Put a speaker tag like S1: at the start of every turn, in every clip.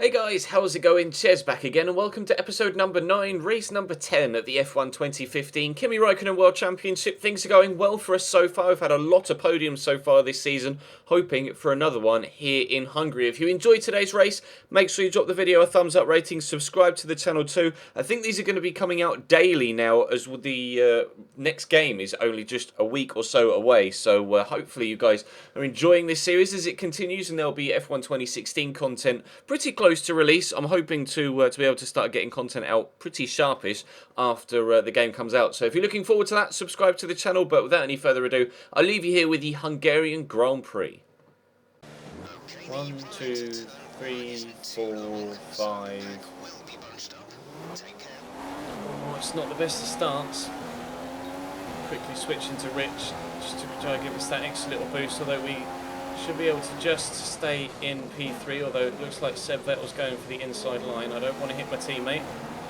S1: Hey guys, how's it going? Ches back again and welcome to episode number 9, race number 10 at the F1 2015 Kimi Räikkönen World Championship. Things are going well for us so far. We've had a lot of podiums so far this season, hoping for another one here in Hungary. If you enjoyed today's race, make sure you drop the video a thumbs up rating, subscribe to the channel too. I think these are going to be coming out daily now as the next game is only just a week or so away. So hopefully you guys are enjoying this series as it continues, and there'll be F1 2016 content pretty close to release. I'm hoping to be able to start getting content out pretty sharpish after the game comes out. So if you're looking forward to that, subscribe to the channel. But without any further ado, I'll leave you here with the Hungarian Grand Prix. 1, 2, 3, 4, 5. Oh, it's not the best of starts. Quickly switch into Rich just to try and give us that extra little boost, although we should be able to just stay in P3, although it looks like Seb Vettel's going for the inside line. I don't want to hit my teammate,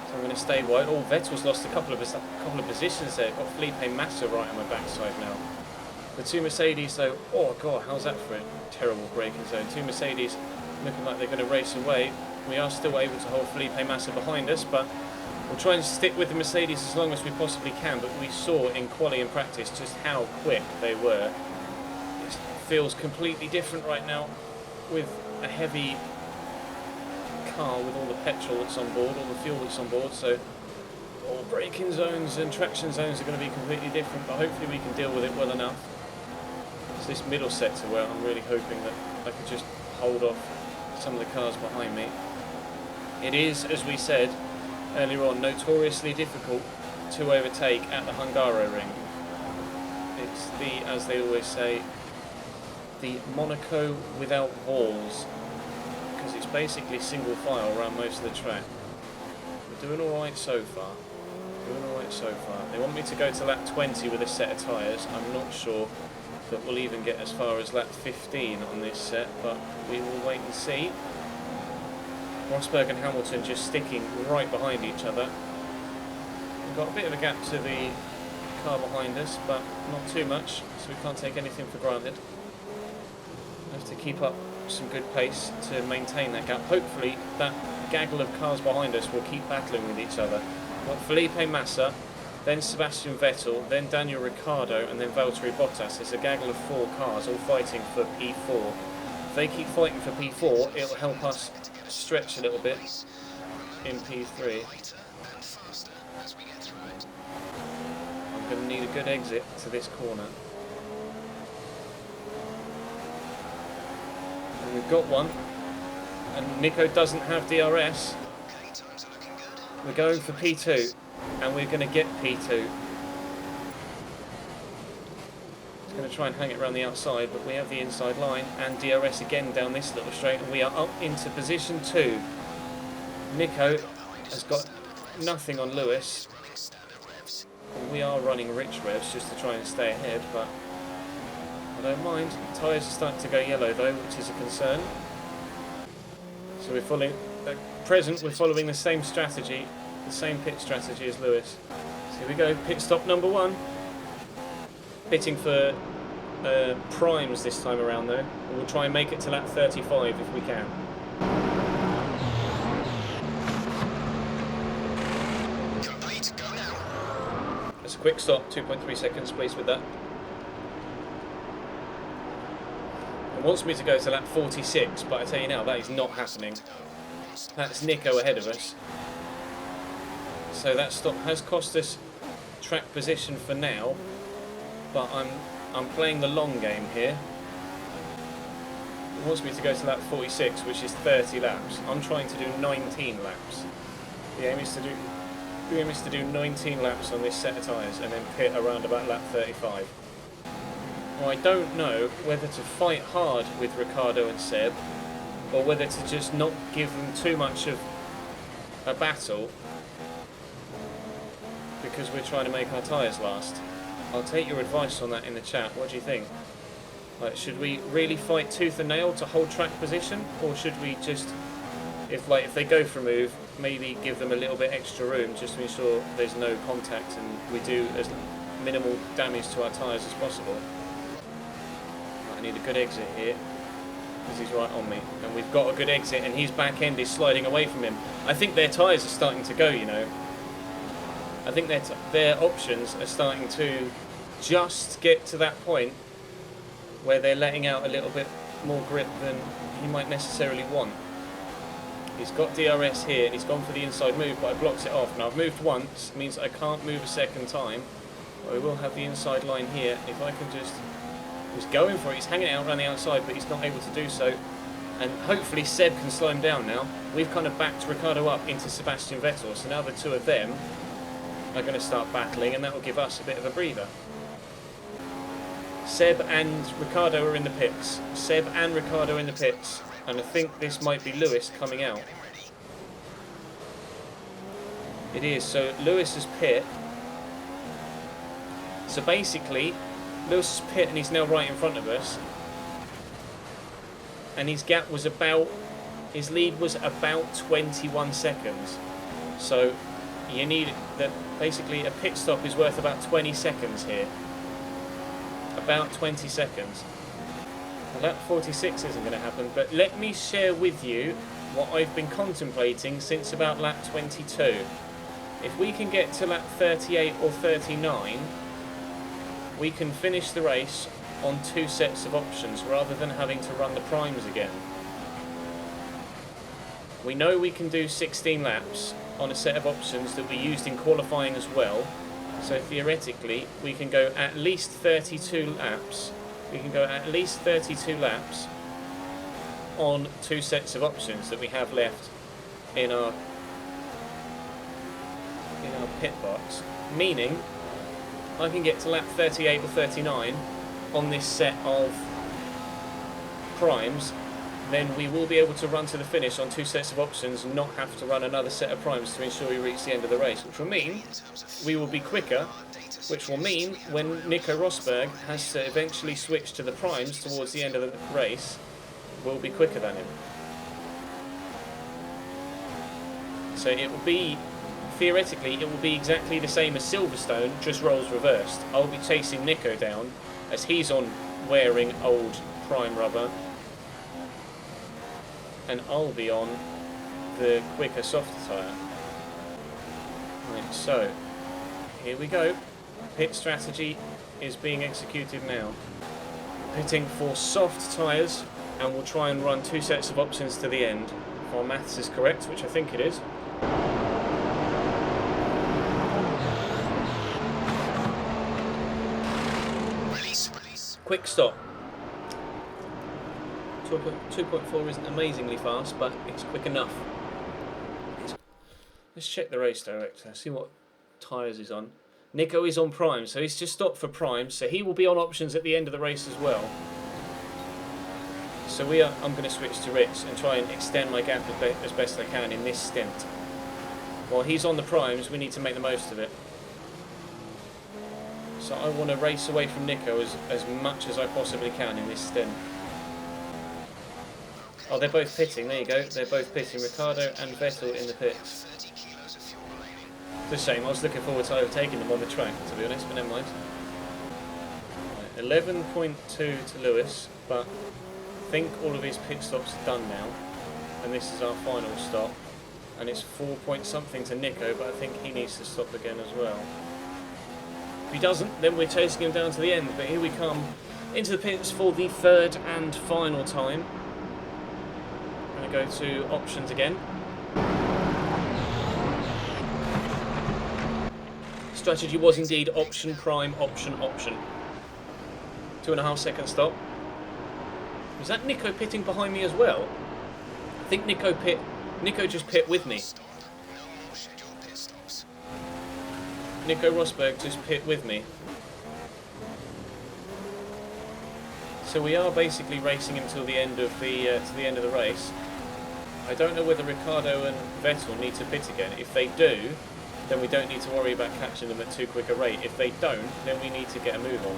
S1: so I'm going to stay wide. Oh, Vettel's lost a couple of positions there. Got Felipe Massa right on my backside now. The two Mercedes, though, oh god, how's that for a terrible braking zone? Two Mercedes looking like they're going to race away. We are still able to hold Felipe Massa behind us, but we'll try and stick with the Mercedes as long as we possibly can. But we saw in quali and practice just how quick they were. Feels completely different right now with a heavy car with all the petrol that's on board, all the fuel that's on board, so all braking zones and traction zones are going to be completely different, but hopefully we can deal with it well enough. It's this middle sector where I'm really hoping that I could just hold off some of the cars behind me. It is, as we said earlier on, notoriously difficult to overtake at the Hungaroring. It's the, as they always say, the Monaco without walls, because it's basically single file around most of the track. We're doing alright so far. They want me to go to lap 20 with a set of tyres. I'm not sure that we'll even get as far as lap 15 on this set, but we will wait and see. Rosberg and Hamilton just sticking right behind each other. We've got a bit of a gap to the car behind us, but not too much, so we can't take anything for granted. Have to keep up some good pace to maintain that gap. Hopefully that gaggle of cars behind us will keep battling with each other. We've got Felipe Massa, then Sebastian Vettel, then Daniel Ricciardo, and then Valtteri Bottas. It's a gaggle of 4 cars all fighting for P4. If they keep fighting for P4, it'll help us stretch a little bit in P3. I'm going to need a good exit to this corner. We've got one, and Nico doesn't have DRS. We're going for P2, and we're going to get P2. He's going to try and hang it around the outside, but we have the inside line, and DRS again down this little straight, and we are up into position 2. Nico has got nothing on Lewis. We are running rich revs just to try and stay ahead, but I don't mind. Tyres are starting to go yellow though, which is a concern. So we're following, at present we're following the same strategy, the same pit strategy as Lewis. So here we go, pit stop number 1. Pitting for primes this time around though. We'll try and make it to lap 35 if we can. That's a quick stop, 2.3 seconds, pleased with that. Wants me to go to lap 46, but I tell you now, that is not happening. That's Nico ahead of us. So that stop has cost us track position for now, but I'm playing the long game here. It wants me to go to lap 46, which is 30 laps. I'm trying to do 19 laps. The aim is to do 19 laps on this set of tyres and then pit around about lap 35. Well, I don't know whether to fight hard with Ricciardo and Seb, or whether to just not give them too much of a battle, because we're trying to make our tyres last. I'll take your advice on that in the chat. What do you think? Like, should we really fight tooth and nail to hold track position, or should we just, if they go for a move, maybe give them a little bit extra room just to ensure there's no contact and we do as minimal damage to our tyres as possible? I need a good exit here. because he's right on me. And we've got a good exit, and his back end is sliding away from him. I think their tyres are starting to go, you know. I think their options are starting to just get to that point where they're letting out a little bit more grip than he might necessarily want. He's got DRS here, and he's gone for the inside move, but I blocked it off. Now I've moved once, it means I can't move a second time. But I will have the inside line here. If I can just... He's going for it, he's hanging out around the outside, but he's not able to do so. And hopefully Seb can slow him down now. We've kind of backed Ricciardo up into Sebastian Vettel, so now the two of them are going to start battling, and that will give us a bit of a breather. Seb and Ricciardo are in the pits. Seb and Ricciardo in the pits. And I think this might be Lewis coming out. It is, so Lewis's pit. So basically, Lewis's pit, and he's now right in front of us. And his gap was about, his lead was about 21 seconds. So you need that. Basically, a pit stop is worth about 20 seconds here. About 20 seconds. Well, lap 46 isn't going to happen, but let me share with you what I've been contemplating since about lap 22. If we can get to lap 38 or 39, we can finish the race on 2 sets of options rather than having to run the primes again. We know we can do 16 laps on a set of options that we used in qualifying as well, so theoretically we can go at least 32 laps. We can go at least 32 laps on 2 sets of options that we have left in our pit box, meaning I can get to lap 38 or 39 on this set of primes. Then we will be able to run to the finish on 2 sets of options and not have to run another set of primes to ensure we reach the end of the race, which will mean we will be quicker, which will mean when Nico Rosberg has to eventually switch to the primes towards the end of the race, we'll be quicker than him. So it will be, theoretically, it will be exactly the same as Silverstone, just roles reversed. I'll be chasing Nico down as he's on wearing old prime rubber, and I'll be on the quicker softer tyre. Right, so here we go. Pit strategy is being executed now. Pitting for soft tyres, and we'll try and run 2 sets of options to the end. If our maths is correct, which I think it is. Quick stop. 2.4 isn't amazingly fast, but it's quick enough. Let's check the race director, see what tyres he's on. Nico is on prime, so he's just stopped for prime, so he will be on options at the end of the race as well. So I'm going to switch to Rich and try and extend my gap as best I can in this stint. While he's on the primes, we need to make the most of it. So I want to race away from Nico as much as I possibly can in this stint. Oh, they're both pitting, there you go, they're both pitting, Ricciardo and Vettel in the pits. It's a shame, I was looking forward to overtaking them on the track, to be honest, but never mind. Right, 11.2 to Lewis, but I think all of his pit stops are done now, and this is our final stop, and it's 4 point something to Nico, but I think he needs to stop again as well. If he doesn't, then we're chasing him down to the end, but here we come into the pits for the 3rd and final time. I'm going to go to options again. Strategy was indeed option, prime, option, option. 2.5 second stop. Was that Nico pitting behind me as well? I think Nico just pit with me. Nico Rosberg just pit with me. So we are basically racing him till the end of the race. I don't know whether Ricciardo and Vettel need to pit again. If they do, then we don't need to worry about catching them at too quick a rate. If they don't, then we need to get a move on.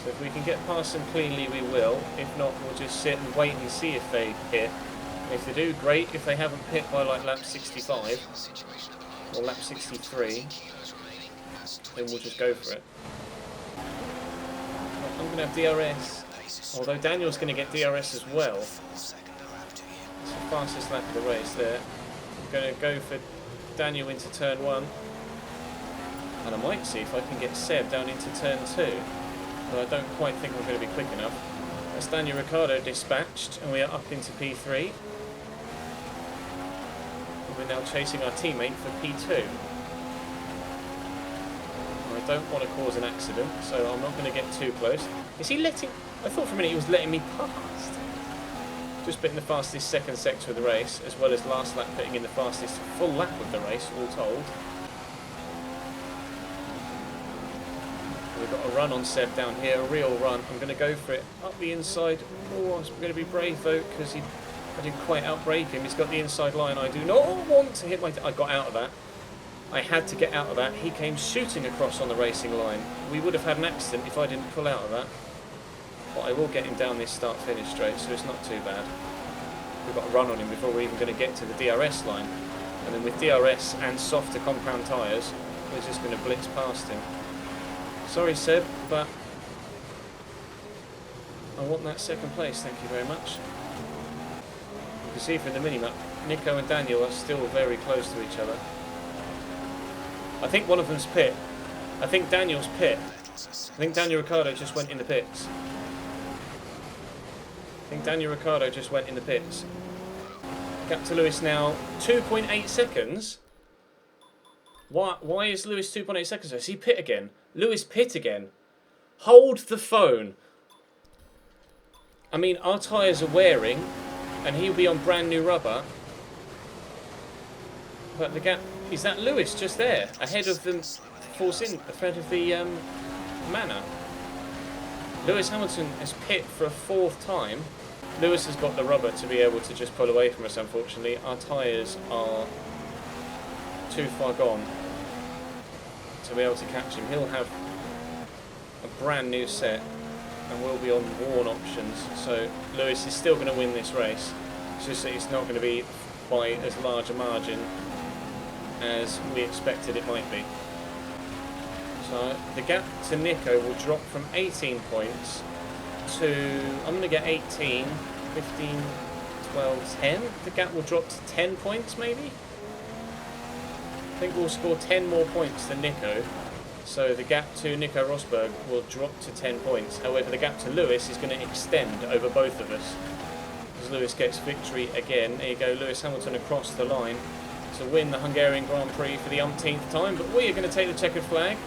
S1: So if we can get past them cleanly, we will. If not, we'll just sit and wait and see if they pit. If they do, great. If they haven't pit by like lap 65 or lap 63, then we'll just go for it. I'm going to have DRS Although Daniel's going to get DRS as well. It's the fastest lap of the race there. I'm going to go for Daniel into turn 1. And I might see if I can get Seb down into turn 2. But I don't quite think we're going to be quick enough. That's Daniel Ricciardo dispatched, and we are up into P3. And we're now chasing our teammate for P2. I don't want to cause an accident, so I'm not going to get too close. Is he letting... I thought for a minute he was letting me past. Just pitting the fastest second sector of the race, as well as last lap pitting in the fastest full lap of the race, all told. We've got a run on Seb down here, a real run. I'm going to go for it up the inside. Oh, I'm going to be brave though, because I didn't quite outbrake him. He's got the inside line. I do not want to hit my... I got out of that. I had to get out of that. He came shooting across on the racing line. We would have had an accident if I didn't pull out of that. But I will get him down this start-finish straight, so it's not too bad. We've got a run on him before we're even going to get to the DRS line. And then with DRS and softer compound tyres, we're just going to blitz past him. Sorry, Seb, but I want that second place, thank you very much. You can see from the minimap, Nico and Daniel are still very close to each other. I think one of them's pit. I think Daniel's pit. I think Daniel Ricciardo just went in the pits. Gap to Lewis now, 2.8 seconds. Why is Lewis 2.8 seconds? Is he pit again? Lewis pit again. Hold the phone. I mean, our tyres are wearing, and he'll be on brand new rubber. But the gap... Is that Lewis just there? Ahead of the ahead of the Manor. Lewis Hamilton has pit for a 4th time. Lewis has got the rubber to be able to just pull away from us, unfortunately. Our tyres are too far gone to be able to catch him. He'll have a brand new set and we'll be on worn options. So Lewis is still going to win this race. It's just that it's not going to be by as large a margin as we expected it might be. So the gap to Nico will drop from 18 points to, I'm going to get 18, 15, 12, 10. The gap will drop to 10 points maybe? I think we'll score 10 more points than Nico. So the gap to Nico Rosberg will drop to 10 points. However, the gap to Lewis is going to extend over both of us. As Lewis gets victory again. There you go, Lewis Hamilton across the line to win the Hungarian Grand Prix for the umpteenth time. But we are going to take the checkered flag.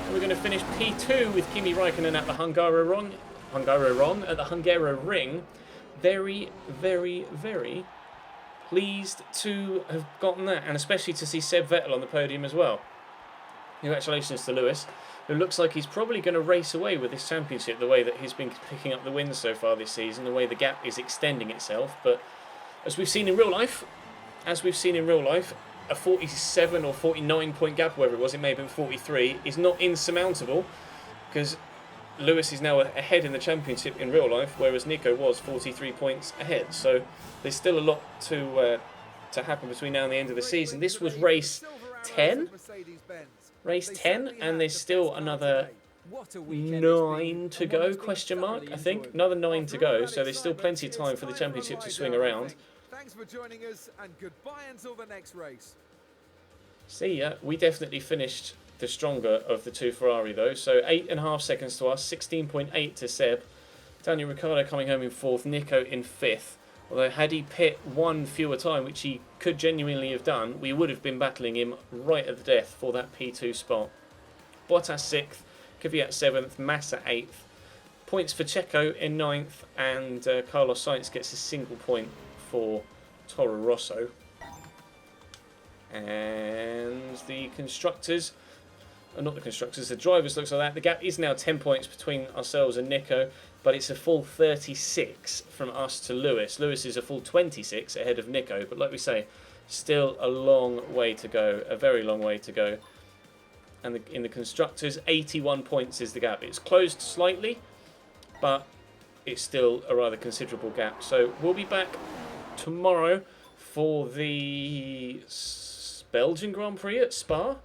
S1: And we're going to finish P2 with Kimi Raikkonen at the Hungaroring at the Hungaroring. Very, very, very pleased to have gotten that, and especially to see Seb Vettel on the podium as well. Congratulations to Lewis, who looks like he's probably going to race away with this championship the way that he's been picking up the wins so far this season, the way the gap is extending itself. But as we've seen in real life, a 47 or 49 point gap, whatever it was, it may have been 43, is not insurmountable, because Lewis is now ahead in the championship in real life, whereas Nico was 43 points ahead. So there's still a lot to happen between now and the end of the season. This was race 10, and there's still another 9 to go, question mark, I think. Another 9 to go, so there's still plenty of time for the championship to swing around.
S2: Thanks for joining us, and goodbye until the next race.
S1: See ya. We definitely finished the stronger of the two Ferrari though. So 8.5 seconds to us, 16.8 to Seb. Daniel Ricciardo coming home in 4th, Nico in 5th. Although had he pit one fewer time, which he could genuinely have done, we would have been battling him right at the death for that P2 spot. Bottas 6th, Kvyat 7th, Massa 8th. Points for Checo in 9th, and Carlos Sainz gets a single point for Toro Rosso. And the constructors, not the constructors, the drivers looks like that. The gap is now 10 points between ourselves and Nico, but it's a full 36 from us to Lewis. Lewis is a full 26 ahead of Nico, but like we say, still a long way to go, a very long way to go. And in the constructors, 81 points is the gap. It's closed slightly, but it's still a rather considerable gap. So we'll be back tomorrow for the Belgian Grand Prix at Spa.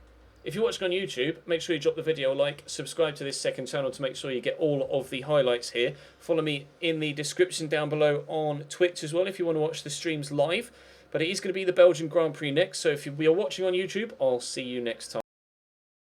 S1: If you're watching on YouTube, make sure you drop the video a like, subscribe to this second channel to make sure you get all of the highlights here. Follow me in the description down below on Twitch as well if you want to watch the streams live. But it is going to be the Belgian Grand Prix next, so if you are watching on YouTube, I'll see you next time.